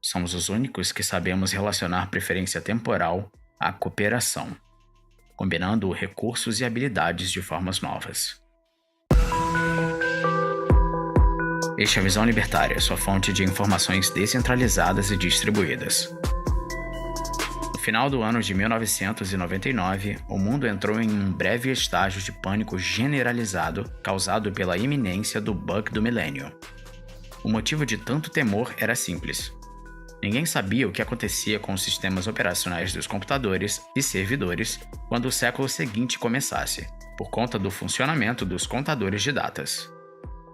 Somos os únicos que sabemos relacionar preferência temporal à cooperação, combinando recursos e habilidades de formas novas. Este é a Visão Libertária, sua fonte de informações descentralizadas e distribuídas. No final do ano de 1999, o mundo entrou em um breve estágio de pânico generalizado causado pela iminência do bug do milênio. O motivo de tanto temor era simples. Ninguém sabia o que acontecia com os sistemas operacionais dos computadores e servidores quando o século seguinte começasse, por conta do funcionamento dos contadores de datas.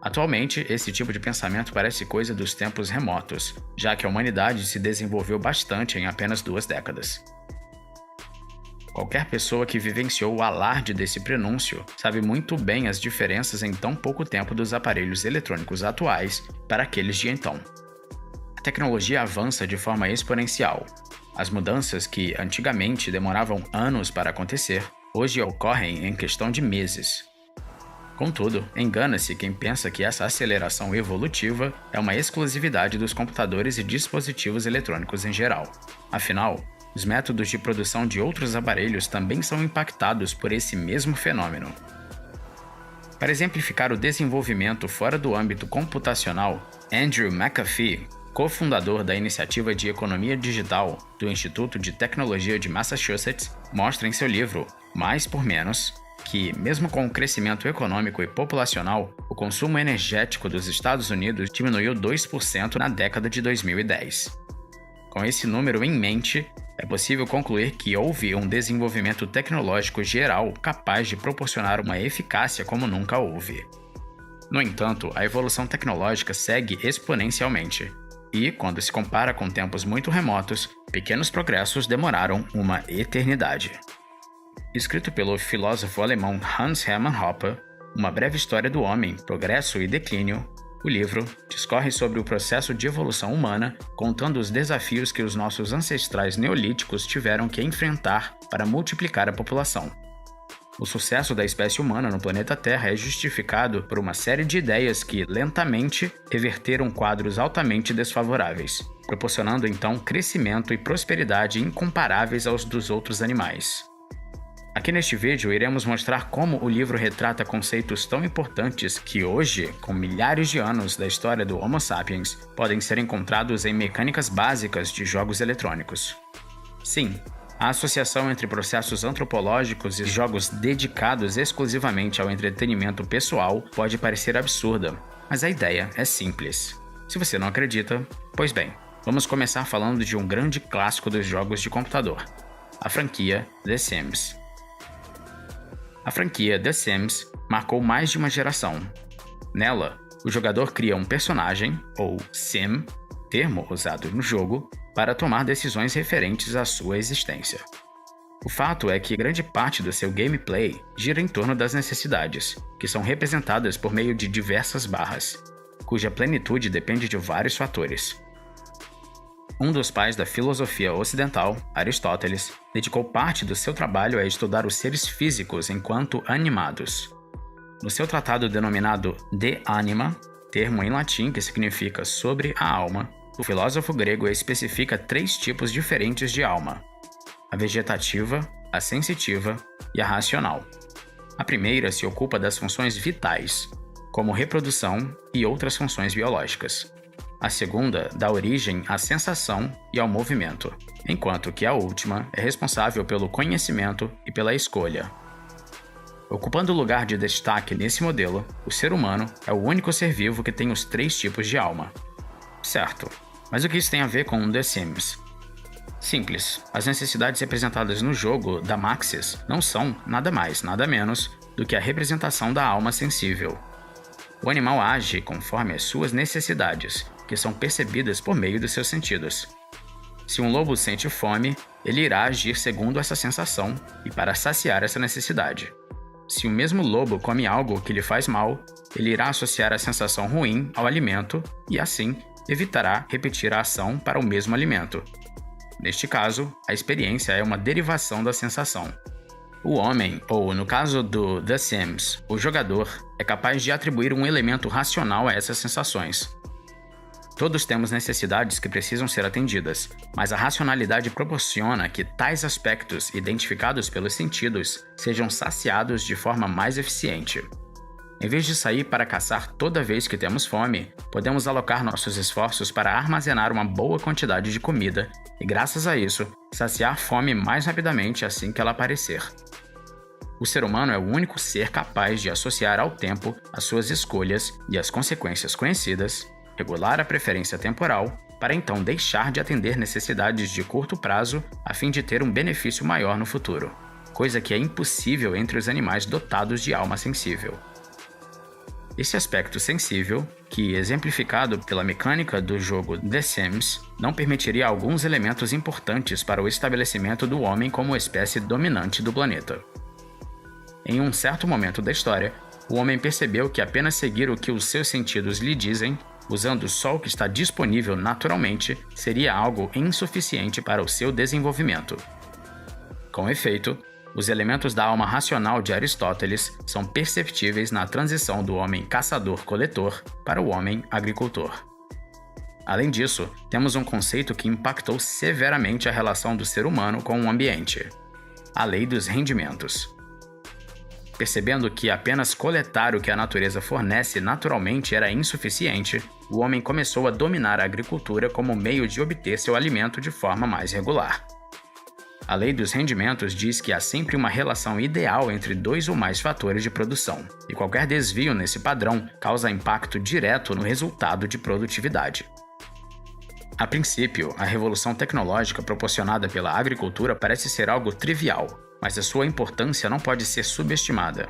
Atualmente, esse tipo de pensamento parece coisa dos tempos remotos, já que a humanidade se desenvolveu bastante em apenas 2 décadas. Qualquer pessoa que vivenciou o alarde desse prenúncio sabe muito bem as diferenças em tão pouco tempo dos aparelhos eletrônicos atuais para aqueles de então. A tecnologia avança de forma exponencial. As mudanças que antigamente demoravam anos para acontecer, hoje ocorrem em questão de meses. Contudo, engana-se quem pensa que essa aceleração evolutiva é uma exclusividade dos computadores e dispositivos eletrônicos em geral. Afinal, os métodos de produção de outros aparelhos também são impactados por esse mesmo fenômeno. Para exemplificar o desenvolvimento fora do âmbito computacional, Andrew McAfee, cofundador da Iniciativa de Economia Digital do Instituto de Tecnologia de Massachusetts, mostra em seu livro Mais por Menos que, mesmo com o crescimento econômico e populacional, o consumo energético dos Estados Unidos diminuiu 2% na década de 2010. Com esse número em mente, é possível concluir que houve um desenvolvimento tecnológico geral capaz de proporcionar uma eficácia como nunca houve. No entanto, a evolução tecnológica segue exponencialmente. E, quando se compara com tempos muito remotos, pequenos progressos demoraram uma eternidade. Escrito pelo filósofo alemão Hans Hermann Hoppe, Uma Breve História do Homem, Progresso e Declínio, o livro discorre sobre o processo de evolução humana, contando os desafios que os nossos ancestrais neolíticos tiveram que enfrentar para multiplicar a população. O sucesso da espécie humana no planeta Terra é justificado por uma série de ideias que, lentamente, reverteram quadros altamente desfavoráveis, proporcionando então crescimento e prosperidade incomparáveis aos dos outros animais. Aqui neste vídeo iremos mostrar como o livro retrata conceitos tão importantes que hoje, com milhares de anos da história do Homo sapiens, podem ser encontrados em mecânicas básicas de jogos eletrônicos. Sim, a associação entre processos antropológicos e jogos dedicados exclusivamente ao entretenimento pessoal pode parecer absurda, mas a ideia é simples. Se você não acredita, pois bem, vamos começar falando de um grande clássico dos jogos de computador, a franquia The Sims. A franquia The Sims marcou mais de uma geração. Nela, o jogador cria um personagem, ou sim, termo usado no jogo, para tomar decisões referentes à sua existência. O fato é que grande parte do seu gameplay gira em torno das necessidades, que são representadas por meio de diversas barras, cuja plenitude depende de vários fatores. Um dos pais da filosofia ocidental, Aristóteles, dedicou parte do seu trabalho a estudar os seres físicos enquanto animados. No seu tratado denominado De Anima, termo em latim que significa sobre a alma, o filósofo grego especifica 3 tipos diferentes de alma: a vegetativa, a sensitiva e a racional. A primeira se ocupa das funções vitais, como reprodução e outras funções biológicas. A segunda dá origem à sensação e ao movimento, enquanto que a última é responsável pelo conhecimento e pela escolha. Ocupando o lugar de destaque nesse modelo, o ser humano é o único ser vivo que tem os 3 tipos de alma. Certo, mas o que isso tem a ver com The Sims? Simples, as necessidades representadas no jogo da Maxis não são nada mais, nada menos do que a representação da alma sensível. O animal age conforme as suas necessidades, que são percebidas por meio dos seus sentidos. Se um lobo sente fome, ele irá agir segundo essa sensação e para saciar essa necessidade. Se o mesmo lobo come algo que lhe faz mal, ele irá associar a sensação ruim ao alimento e, assim, evitará repetir a ação para o mesmo alimento. Neste caso, a experiência é uma derivação da sensação. O homem, ou no caso do The Sims, o jogador, é capaz de atribuir um elemento racional a essas sensações. Todos temos necessidades que precisam ser atendidas, mas a racionalidade proporciona que tais aspectos identificados pelos sentidos sejam saciados de forma mais eficiente. Em vez de sair para caçar toda vez que temos fome, podemos alocar nossos esforços para armazenar uma boa quantidade de comida e, graças a isso, saciar fome mais rapidamente assim que ela aparecer. O ser humano é o único ser capaz de associar ao tempo as suas escolhas e as consequências conhecidas, regular a preferência temporal, para então deixar de atender necessidades de curto prazo a fim de ter um benefício maior no futuro, coisa que é impossível entre os animais dotados de alma sensível. Esse aspecto sensível, que exemplificado pela mecânica do jogo The Sims, não permitiria alguns elementos importantes para o estabelecimento do homem como espécie dominante do planeta. Em um certo momento da história, o homem percebeu que apenas seguir o que os seus sentidos lhe dizem, usando só o que está disponível naturalmente, seria algo insuficiente para o seu desenvolvimento. Com efeito, os elementos da alma racional de Aristóteles são perceptíveis na transição do homem caçador-coletor para o homem agricultor. Além disso, temos um conceito que impactou severamente a relação do ser humano com o ambiente: a lei dos rendimentos. Percebendo que apenas coletar o que a natureza fornece naturalmente era insuficiente, o homem começou a dominar a agricultura como meio de obter seu alimento de forma mais regular. A lei dos rendimentos diz que há sempre uma relação ideal entre dois ou mais fatores de produção, e qualquer desvio nesse padrão causa impacto direto no resultado de produtividade. A princípio, a revolução tecnológica proporcionada pela agricultura parece ser algo trivial, mas a sua importância não pode ser subestimada.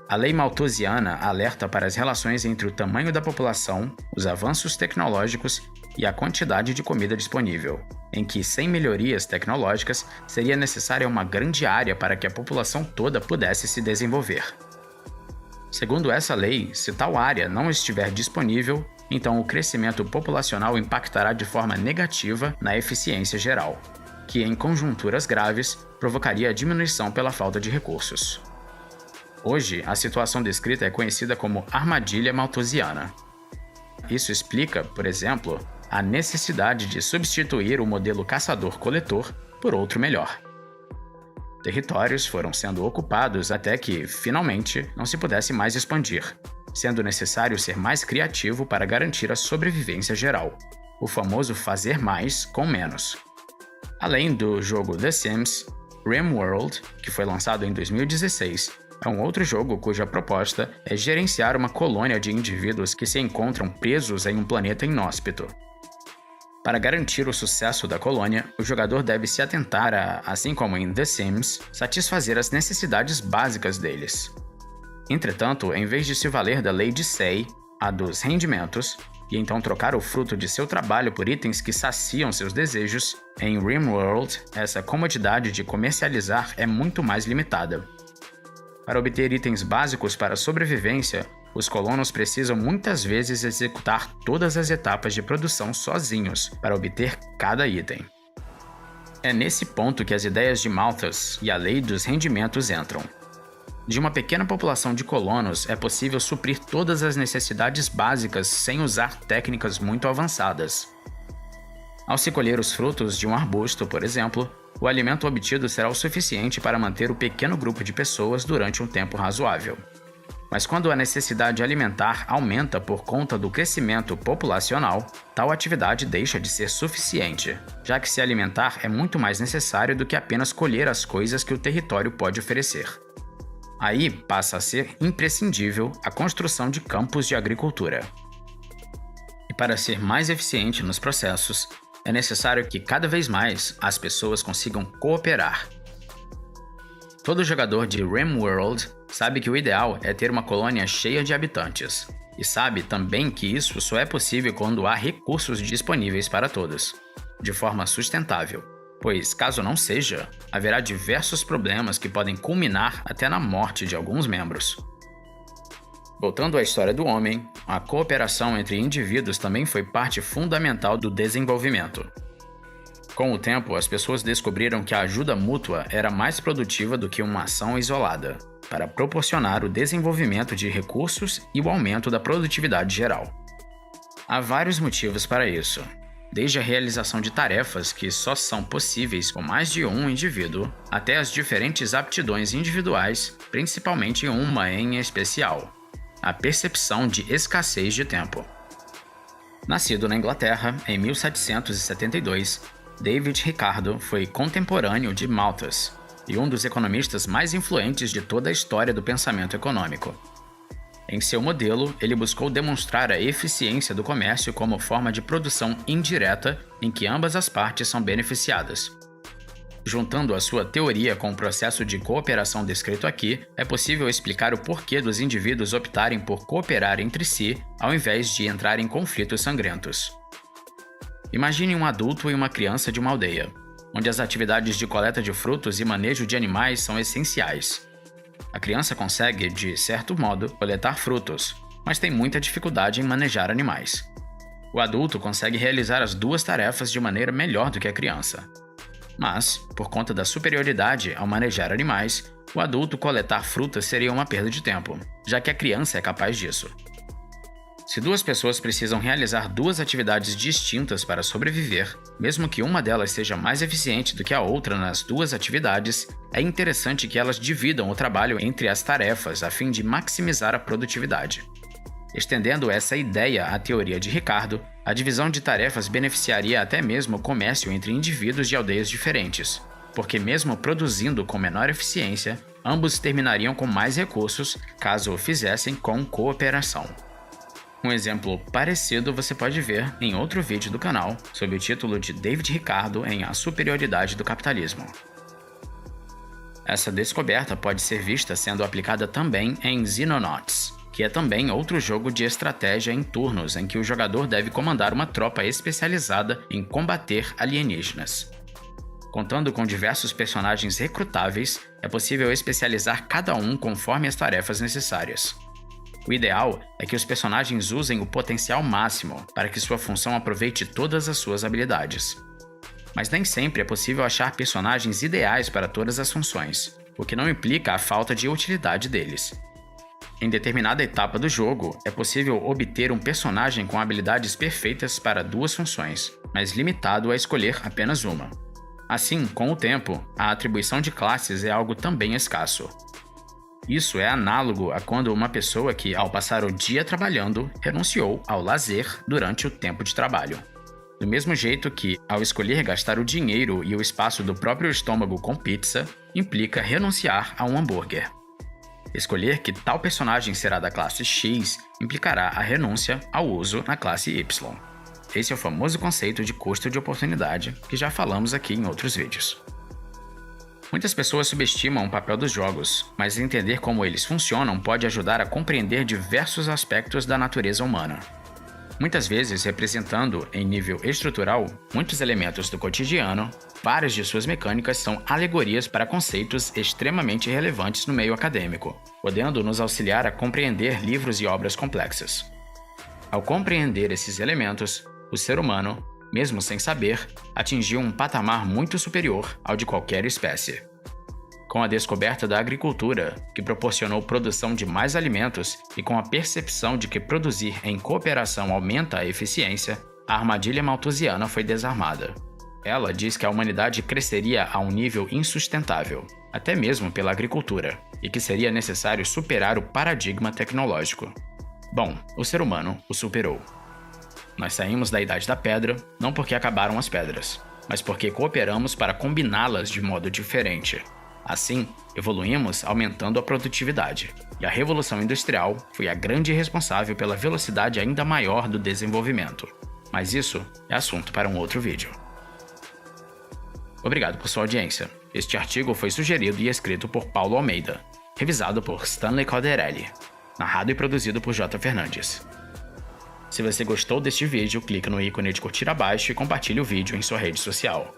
A lei malthusiana alerta para as relações entre o tamanho da população, os avanços tecnológicos e a quantidade de comida disponível, em que, sem melhorias tecnológicas, seria necessária uma grande área para que a população toda pudesse se desenvolver. Segundo essa lei, se tal área não estiver disponível, então o crescimento populacional impactará de forma negativa na eficiência geral, que, em conjunturas graves, provocaria a diminuição pela falta de recursos. Hoje, a situação descrita é conhecida como armadilha malthusiana. Isso explica, por exemplo, a necessidade de substituir o modelo caçador-coletor por outro melhor. Territórios foram sendo ocupados até que, finalmente, não se pudesse mais expandir, sendo necessário ser mais criativo para garantir a sobrevivência geral, o famoso fazer mais com menos. Além do jogo The Sims, RimWorld, que foi lançado em 2016, é um outro jogo cuja proposta é gerenciar uma colônia de indivíduos que se encontram presos em um planeta inóspito. Para garantir o sucesso da colônia, o jogador deve se atentar a, assim como em The Sims, satisfazer as necessidades básicas deles. Entretanto, em vez de se valer da lei de Say, a dos rendimentos, e então trocar o fruto de seu trabalho por itens que saciam seus desejos, em RimWorld, essa comodidade de comercializar é muito mais limitada. Para obter itens básicos para a sobrevivência, os colonos precisam muitas vezes executar todas as etapas de produção sozinhos para obter cada item. É nesse ponto que as ideias de Malthus e a lei dos rendimentos entram. De uma pequena população de colonos, é possível suprir todas as necessidades básicas sem usar técnicas muito avançadas. Ao se colher os frutos de um arbusto, por exemplo, o alimento obtido será o suficiente para manter o pequeno grupo de pessoas durante um tempo razoável. Mas quando a necessidade alimentar aumenta por conta do crescimento populacional, tal atividade deixa de ser suficiente, já que se alimentar é muito mais necessário do que apenas colher as coisas que o território pode oferecer. Aí passa a ser imprescindível a construção de campos de agricultura. E para ser mais eficiente nos processos, é necessário que cada vez mais as pessoas consigam cooperar. Todo jogador de RimWorld sabe que o ideal é ter uma colônia cheia de habitantes, e sabe também que isso só é possível quando há recursos disponíveis para todos, de forma sustentável, pois, caso não seja, haverá diversos problemas que podem culminar até na morte de alguns membros. Voltando à história do homem, a cooperação entre indivíduos também foi parte fundamental do desenvolvimento. Com o tempo, as pessoas descobriram que a ajuda mútua era mais produtiva do que uma ação isolada, para proporcionar o desenvolvimento de recursos e o aumento da produtividade geral. Há vários motivos para isso, desde a realização de tarefas que só são possíveis com mais de um indivíduo, até as diferentes aptidões individuais, principalmente uma em especial: a percepção de escassez de tempo. Nascido na Inglaterra em 1772, David Ricardo foi contemporâneo de Malthus e um dos economistas mais influentes de toda a história do pensamento econômico. Em seu modelo, ele buscou demonstrar a eficiência do comércio como forma de produção indireta em que ambas as partes são beneficiadas. Juntando a sua teoria com o processo de cooperação descrito aqui, é possível explicar o porquê dos indivíduos optarem por cooperar entre si ao invés de entrar em conflitos sangrentos. Imagine um adulto e uma criança de uma aldeia, onde as atividades de coleta de frutos e manejo de animais são essenciais. A criança consegue, de certo modo, coletar frutos, mas tem muita dificuldade em manejar animais. O adulto consegue realizar as duas tarefas de maneira melhor do que a criança. Mas, por conta da superioridade ao manejar animais, o adulto coletar frutas seria uma perda de tempo, já que a criança é capaz disso. Se duas pessoas precisam realizar duas atividades distintas para sobreviver, mesmo que uma delas seja mais eficiente do que a outra nas duas atividades, é interessante que elas dividam o trabalho entre as tarefas a fim de maximizar a produtividade. Estendendo essa ideia à teoria de Ricardo, a divisão de tarefas beneficiaria até mesmo o comércio entre indivíduos de aldeias diferentes, porque mesmo produzindo com menor eficiência, ambos terminariam com mais recursos caso o fizessem com cooperação. Um exemplo parecido você pode ver em outro vídeo do canal, sob o título de David Ricardo em A Superioridade do Capitalismo. Essa descoberta pode ser vista sendo aplicada também em Xenonauts, que é também outro jogo de estratégia em turnos em que o jogador deve comandar uma tropa especializada em combater alienígenas. Contando com diversos personagens recrutáveis, é possível especializar cada um conforme as tarefas necessárias. O ideal é que os personagens usem o potencial máximo para que sua função aproveite todas as suas habilidades. Mas nem sempre é possível achar personagens ideais para todas as funções, o que não implica a falta de utilidade deles. Em determinada etapa do jogo, é possível obter um personagem com habilidades perfeitas para duas funções, mas limitado a escolher apenas uma. Assim, com o tempo, a atribuição de classes é algo também escasso. Isso é análogo a quando uma pessoa que, ao passar o dia trabalhando, renunciou ao lazer durante o tempo de trabalho. Do mesmo jeito que, ao escolher gastar o dinheiro e o espaço do próprio estômago com pizza, implica renunciar a um hambúrguer. Escolher que tal personagem será da classe X implicará a renúncia ao uso na classe Y. Esse é o famoso conceito de custo de oportunidade que já falamos aqui em outros vídeos. Muitas pessoas subestimam o papel dos jogos, mas entender como eles funcionam pode ajudar a compreender diversos aspectos da natureza humana. Muitas vezes representando, em nível estrutural, muitos elementos do cotidiano, várias de suas mecânicas são alegorias para conceitos extremamente relevantes no meio acadêmico, podendo nos auxiliar a compreender livros e obras complexas. Ao compreender esses elementos, o ser humano, mesmo sem saber, atingiu um patamar muito superior ao de qualquer espécie. Com a descoberta da agricultura, que proporcionou produção de mais alimentos, e com a percepção de que produzir em cooperação aumenta a eficiência, a armadilha malthusiana foi desarmada. Ela diz que a humanidade cresceria a um nível insustentável, até mesmo pela agricultura, e que seria necessário superar o paradigma tecnológico. Bom, o ser humano o superou. Nós saímos da Idade da Pedra não porque acabaram as pedras, mas porque cooperamos para combiná-las de modo diferente. Assim, evoluímos aumentando a produtividade, e a Revolução Industrial foi a grande responsável pela velocidade ainda maior do desenvolvimento. Mas isso é assunto para um outro vídeo. Obrigado por sua audiência. Este artigo foi sugerido e escrito por Paulo Almeida, revisado por Stanley Calderelli, narrado e produzido por J. Fernandes. Se você gostou deste vídeo, clique no ícone de curtir abaixo e compartilhe o vídeo em sua rede social.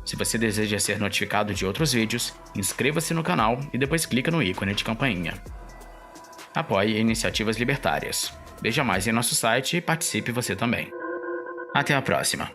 Se você deseja ser notificado de outros vídeos, inscreva-se no canal e depois clique no ícone de campainha. Apoie iniciativas libertárias. Veja mais em nosso site e participe você também. Até a próxima!